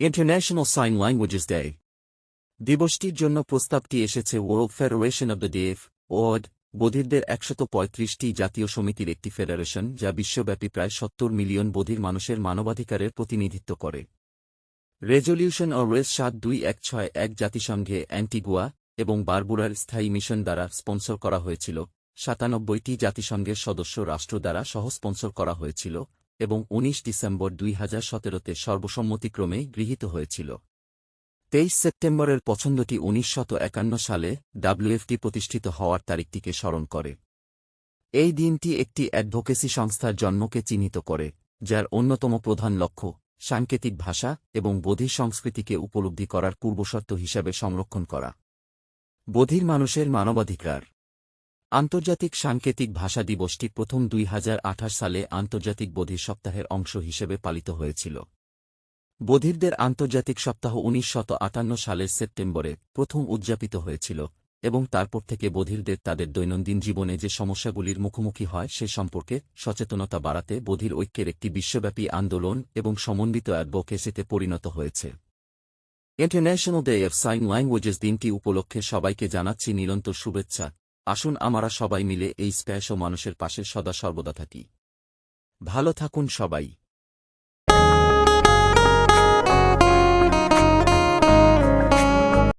International sign languages day দিবসটির জন্য প্রস্তাবটি এসেছে world federation of the deaf ওয়ার্ড বধিরদের ১৩৫টি জাতীয় সমিতির একটি ফেডারেশন যা বিশ্বব্যাপী প্রায় ৭০ মিলিয়ন বধির মানুষের মানবাধিকারের প্রতিনিধিত্ব করে। রেজলিউশন ও রেস ৭২১৬১ জাতিসংঘে অ্যান্টিগুয়া এবং বারবুরার স্থায়ী মিশন দ্বারা স্পন্সর করা হয়েছিল, ৯৭টি জাতিসংঘের সদস্য রাষ্ট্র দ্বারা সহ স্পন্সর করা হয়েছিল এবং ১৯ ডিসেম্বর ২০১৭তে সর্বসম্মতিক্রমে গৃহীত হয়েছিল। ২৩ সেপ্টেম্বরের পছন্দটি ১৯৫১ সালে ডাব্লিউএফটি প্রতিষ্ঠিত হওয়ার তারিখটিকে স্মরণ করে। এই দিনটি একটি অ্যাডভোকেসি সংস্থার জন্মকে চিহ্নিত করে, যার অন্যতম প্রধান লক্ষ্য সাংকেতিক ভাষা এবং বধির সংস্কৃতিকে উপলব্ধি করার পূর্বশর্ত হিসাবে সংরক্ষণ করা। বধির মানুষের মানবাধিকার। আন্তর্জাতিক সাংকেতিক ভাষা দিবসটি প্রথম ২০২৮ সালে আন্তর্জাতিক বধির সপ্তাহের অংশ হিসেবে পালিত হয়েছিল। বধিরদের আন্তর্জাতিক সপ্তাহ ১৯৫৮ সালের সেপ্টেম্বরে প্রথম উদযাপিত হয়েছিল এবং তারপর থেকে বধিরদের তাদের দৈনন্দিন জীবনে যে সমস্যাগুলির মুখোমুখি হয় সে সম্পর্কে সচেতনতা বাড়াতে বধির ঐক্যের একটি বিশ্বব্যাপী আন্দোলন এবং সমন্বিত অ্যাডভোকেসিতে পরিণত হয়েছে। International day of sign languages দিনটি উপলক্ষে সবাইকে জানাচ্ছি নিরন্তর শুভেচ্ছা। আসুন আমরা সবাই মিলে এই স্পেশাল মানুষের পাশে সদা সর্বদা থাকি। ভালো থাকুন সবাই।